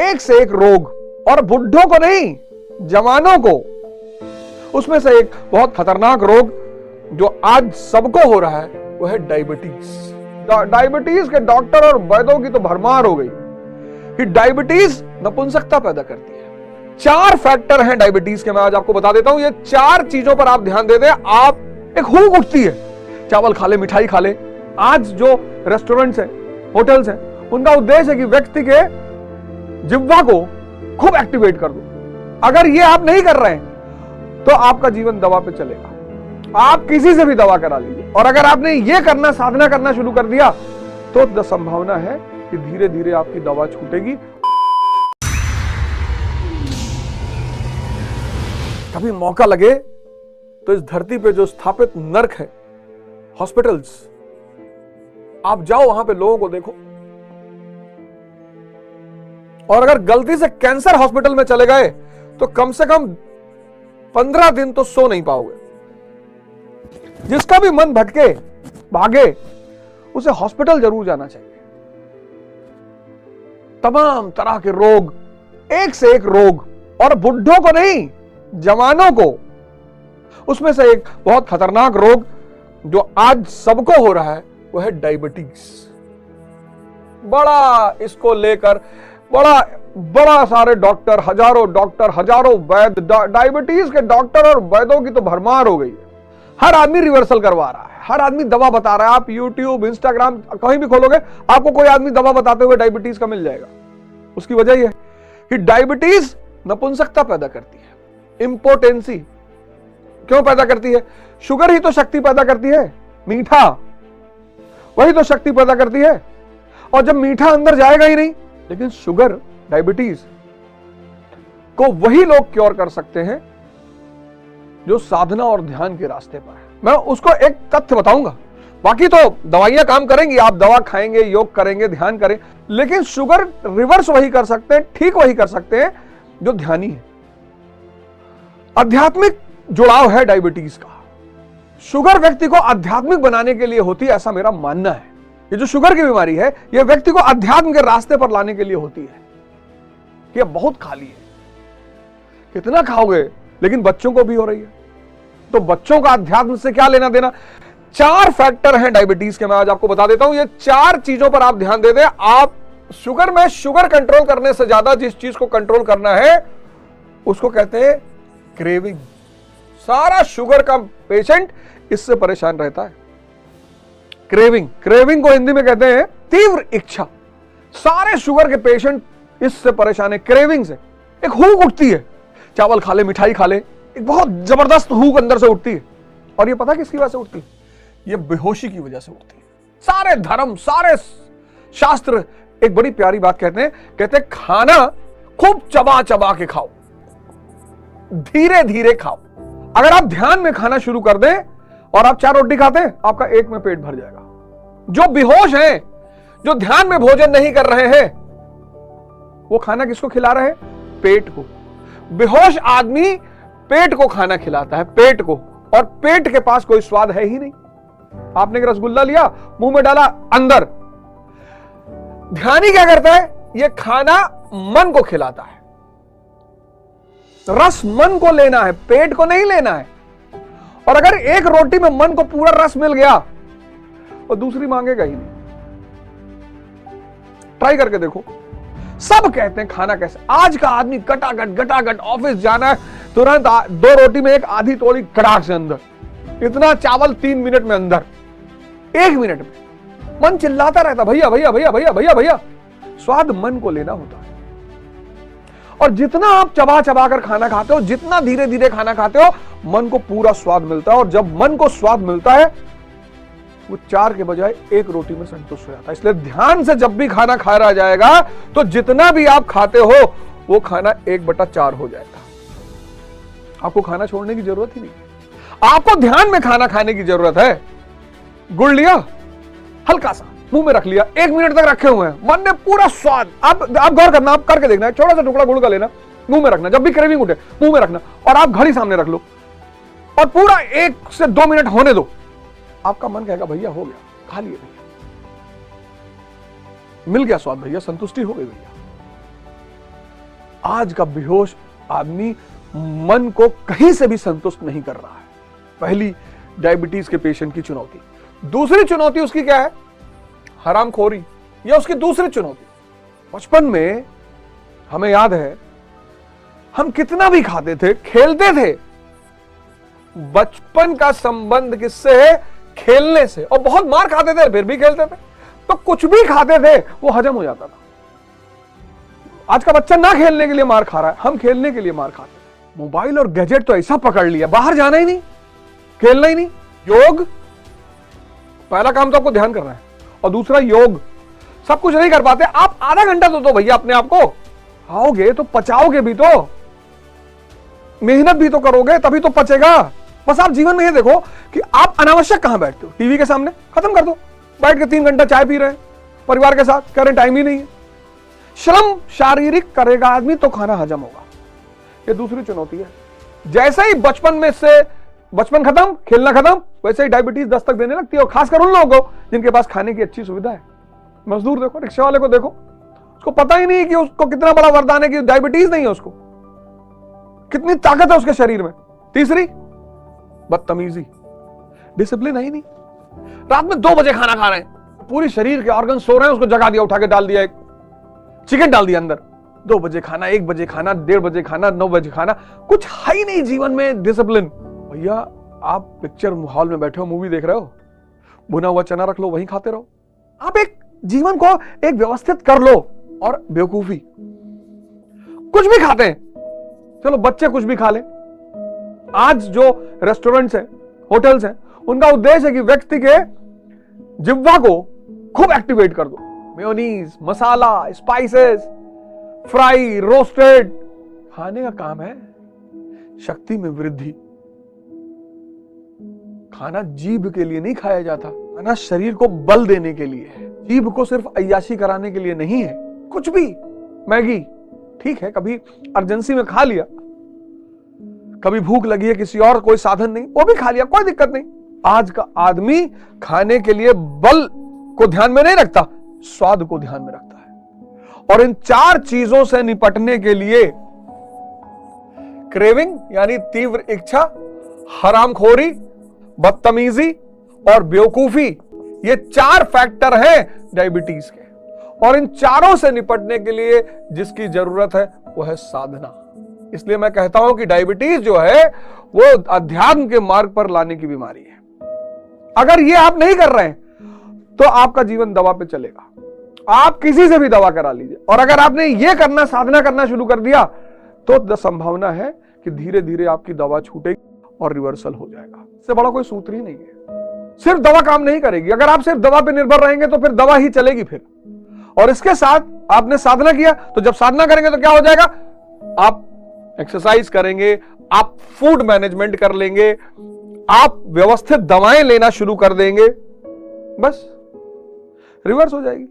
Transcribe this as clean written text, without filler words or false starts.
एक से एक रोग, और बुढ़ों को नहीं, जवानों को। उसमें से एक बहुत खतरनाक रोग जो आज सबको हो रहा है वो है डायबिटीज। डायबिटीज के डॉक्टर और वैद्यों की तो भरमार हो गई कि डायबिटीज नपुंसकता पैदा करती है। 4 फैक्टर हैं डायबिटीज के, मैं आज आपको बता देता हूं। ये 4 चीजों पर आप ध्यान दे दें, आप एक हुक उठती है, चावल खा ले, मिठाई खा ले। आज जो रेस्टोरेंट्स हैं, होटल्स हैं, उनका उद्देश्य है कि व्यक्ति के जिह्वा को खूब एक्टिवेट कर दो। अगर ये आप नहीं कर रहे हैं तो आपका जीवन दवा पे चलेगा। आप किसी से भी दवा करा लीजिए, और अगर आपने ये करना, साधना करना शुरू कर दिया तो संभावना है कि धीरे धीरे आपकी दवा छूटेगी। कभी मौका लगे तो इस धरती पे जो स्थापित नर्क है, हॉस्पिटल्स, आप जाओ वहां पे, लोगों को देखो। और अगर गलती से कैंसर हॉस्पिटल में चले गए तो कम से कम 15 दिन तो सो नहीं पाओगे। जिसका भी मन भटके, भागे, उसे हॉस्पिटल जरूर जाना चाहिए। तमाम तरह के रोग, एक से एक रोग, और बुढ़ों को नहीं, जवानों को। उसमें से एक बहुत खतरनाक रोग जो आज सबको हो रहा है वो है डायबिटीज। बड़ा इसको लेकर बड़ा सारे डॉक्टर, हजारों वैद्य, डायबिटीज के डॉक्टर और वैद्यों की तो भरमार हो गई है। हर आदमी रिवर्सल करवा रहा है, हर आदमी दवा बता रहा है। आप यूट्यूब, इंस्टाग्राम कहीं भी खोलोगे, आपको कोई आदमी दवा बताते हुए डायबिटीज का मिल जाएगा। उसकी वजह यह है कि डायबिटीज नपुंसकता पैदा करती है, इंपोटेंसी। क्यों पैदा करती है? शुगर ही तो शक्ति पैदा करती है, मीठा वही तो शक्ति पैदा करती है। और जब मीठा अंदर जाएगा ही नहीं, लेकिन शुगर, डायबिटीज को वही लोग क्योर कर सकते हैं जो साधना और ध्यान के रास्ते पर है। मैं उसको एक तथ्य बताऊंगा, बाकी तो दवाइयां काम करेंगी, आप दवा खाएंगे, योग करेंगे, ध्यान करें, लेकिन शुगर रिवर्स वही कर सकते हैं, ठीक वही कर सकते हैं जो ध्यानी है। आध्यात्मिक जुड़ाव है डायबिटीज का। शुगर व्यक्ति को आध्यात्मिक बनाने के लिए होती है, ऐसा मेरा मानना है। ये जो शुगर की बीमारी है, यह व्यक्ति को अध्यात्म के रास्ते पर लाने के लिए होती है। कि अब बहुत खा ली है, कितना खाओगे, लेकिन बच्चों को भी हो रही है, तो बच्चों का अध्यात्म से क्या लेना देना। 4 फैक्टर हैं डायबिटीज के, मैं आज आपको बता देता हूं। ये 4 चीजों पर आप ध्यान दे दें। आप शुगर में शुगर कंट्रोल करने से ज्यादा जिस चीज को कंट्रोल करना है उसको कहते हैं क्रेविंग। सारा शुगर का पेशेंट इससे परेशान रहता है। क्रेविंग को हिंदी में कहते हैं तीव्र इच्छा। सारे शुगर के पेशेंट इससे परेशान है, क्रेविंग से। एक हुक उठती है, चावल खा ले, मिठाई खा ले, एक बहुत जबरदस्त हुक अंदर से उठती है। और ये पता किसकी वजह से उठती है? ये बेहोशी की वजह से उठती है। सारे धर्म, सारे शास्त्र एक बड़ी प्यारी बात कहते हैं खाना खूब चबा चबा के खाओ, धीरे धीरे खाओ। अगर आप ध्यान में खाना शुरू कर दें और आप 4 रोटी खाते हैं, आपका एक में पेट भर जाएगा। जो बेहोश हैं, जो ध्यान में भोजन नहीं कर रहे हैं, वो खाना किसको खिला रहे हैं? पेट को। बेहोश आदमी पेट को खाना खिलाता है, पेट को, और पेट के पास कोई स्वाद है ही नहीं। आपने रसगुल्ला लिया, मुंह में डाला, अंदर। ध्यानी क्या करता है? ये खाना मन को खिलाता है। रस मन को लेना है, पेट को नहीं लेना है। और अगर एक रोटी में मन को पूरा रस मिल गया और दूसरी मांगेगा ही नहीं। ट्राई करके देखो। सब कहते हैं खाना कैसे। आज का आदमी गटागट ऑफिस जाना है, तुरंत 2 रोटी में एक आधी तोड़ी कड़ाक से अंदर, इतना चावल 3 मिनट में अंदर, 1 मिनट में। मन चिल्लाता रहता, भैया भैया भैया भैया भैया भैया। स्वाद मन को लेना होता है। और जितना आप चबा चबा कर खाना खाते हो, जितना धीरे धीरे खाना खाते हो, मन को पूरा स्वाद मिलता है। और जब मन को स्वाद मिलता है, वो 4 के बजाय 1 रोटी में संतुष्ट हो जाता है। इसलिए ध्यान से जब भी खाना खाया जाएगा तो जितना भी आप खाते हो वो खाना 1/4 हो जाएगा। आपको खाना छोड़ने की जरूरत ही नहीं। आपको ध्यान में खाना खाने की जरूरत है। गुड़ लिया, हल्का सा मुंह में रख लिया, 1 मिनट तक रखे हुए हैं, मन ने पूरा स्वाद। आप गौर करना, आप करके देखना, छोटा सा टुकड़ा गुड़ का लेना, मुंह में रखना, जब भी क्रेविंग उठे मुंह में रखना, और आप घड़ी सामने रख लो और पूरा 1 से 2 मिनट होने दो। आपका मन कहेगा भैया हो गया, खा लिए भैया, मिल गया स्वाद भैया, संतुष्टि हो गई भैया। आज का बेहोश आदमी मन को कहीं से भी संतुष्ट नहीं कर रहा है। पहली डायबिटीज के पेशेंट की चुनौती। दूसरी चुनौती उसकी क्या है? हरामखोरी। यह उसकी दूसरी चुनौती। बचपन में हमें याद है हम कितना भी खाते थे, खेलते थे। बचपन का संबंध किससे है? खेलने से। और बहुत मार खाते थे फिर भी खेलते थे। तो कुछ भी खाते थे वो हजम हो जाता था। आज का बच्चा ना खेलने के लिए मार खा रहा है, हम खेलने के लिए मार खाते हैं। मोबाइल और गैजेट तो ऐसा पकड़ लिया, बाहर जाना ही नहीं, खेलना ही नहीं। योग, पहला काम तो आपको ध्यान करना है, और दूसरा योग। सब कुछ नहीं कर पाते, आप आधा घंटा तो भैया अपने आप को। खाओगे तो पचाओगे भी, तो मेहनत भी तो करोगे, तभी तो पचेगा। बस आप जीवन में ये देखो कि आप अनावश्यक कहां बैठते हो। टीवी के सामने खत्म कर दो, बैठ के 3 घंटा चाय पी रहे हैं परिवार के साथ, कह रहे टाइम ही नहीं है। श्रम शारीरिक करेगा आदमी तो खाना हजम होगा। ये दूसरी चुनौती है। जैसे ही बचपन में से बचपन खत्म, खेलना खत्म, वैसे ही डायबिटीज दस्तक देने लगती है। और खासकर उन लोगों को जिनके पास खाने की अच्छी सुविधा है। मजदूर देखो, रिक्शा वाले को देखो, उसको पता ही नहीं कि उसको कितना बड़ा वरदान है कि डायबिटीज नहीं है, उसको कितनी ताकत है उसके शरीर में। तीसरी बदतमीजी, डिसिप्लिन है ही नहीं। रात में 2 बजे खाना खा रहे हैं, पूरी शरीर के ऑर्गन सो रहे हैं, उसको जगा दिया, उठा के डाल दिया, एक चिकन डाल दिया अंदर। 2 बजे खाना, 1 बजे खाना, 1:30 बजे खाना, 9 बजे खाना, कुछ है ही नहीं जीवन में डिसिप्लिन। भैया आप पिक्चर हॉल में बैठे हो, मूवी देख रहे हो, भुना हुआ चना रख लो, वहीं खाते रहो। आप एक जीवन को एक व्यवस्थित कर लो। और बेवकूफी, कुछ भी खाते हैं, चलो बच्चे कुछ भी खा ले। आज जो रेस्टोरेंट्स हैं, होटल्स हैं, उनका उद्देश्य है कि व्यक्ति के जिह्वा को खूब एक्टिवेट कर दो। मेयोनीज, मसाला, स्पाइसेस, फ्राई, रोस्टेड। खाने का काम है शक्ति में वृद्धि। खाना जीभ के लिए नहीं खाया जाता, खाना शरीर को बल देने के लिए है। जीभ को सिर्फ अय्याशी कराने के लिए नहीं है। कुछ भी, मैगी ठीक है, कभी अर्जेंसी में खा लिया, कभी भूख लगी है, किसी और कोई साधन नहीं, वो भी खा लिया, कोई दिक्कत नहीं। आज का आदमी खाने के लिए बल को ध्यान में नहीं रखता, स्वाद को ध्यान में रखता है। और इन 4 चीजों से निपटने के लिए क्रेविंग यानी तीव्र इच्छा, हरामखोरी, बदतमीजी और बेवकूफी, ये 4 फैक्टर हैं डायबिटीज के। और इन चारों से निपटने के लिए जिसकी जरूरत है वो है साधना। इसलिए मैं कहता हूं कि डायबिटीज जो है वो अध्यात्म के मार्ग पर लाने की बीमारी है। अगर ये आप नहीं कर रहे हैं तो आपका जीवन दवा पे चलेगा। आप किसी से भी दवा करा लीजिए, और अगर आपने ये करना, साधना करना शुरू कर दिया, तो संभावना है कि धीरे धीरे आपकी दवा छूटेगी और रिवर्सल हो जाएगा। इससे बड़ा कोई सूत्र ही नहीं है। सिर्फ दवा काम नहीं करेगी। अगर आप सिर्फ दवा पे निर्भर रहेंगे तो फिर दवा ही चलेगी फिर। और इसके साथ आपने साधना किया, तो जब साधना करेंगे तो क्या हो जाएगा? आप एक्सरसाइज करेंगे, आप फूड मैनेजमेंट कर लेंगे, आप व्यवस्थित दवाएं लेना शुरू कर देंगे, बस रिवर्स हो जाएगी।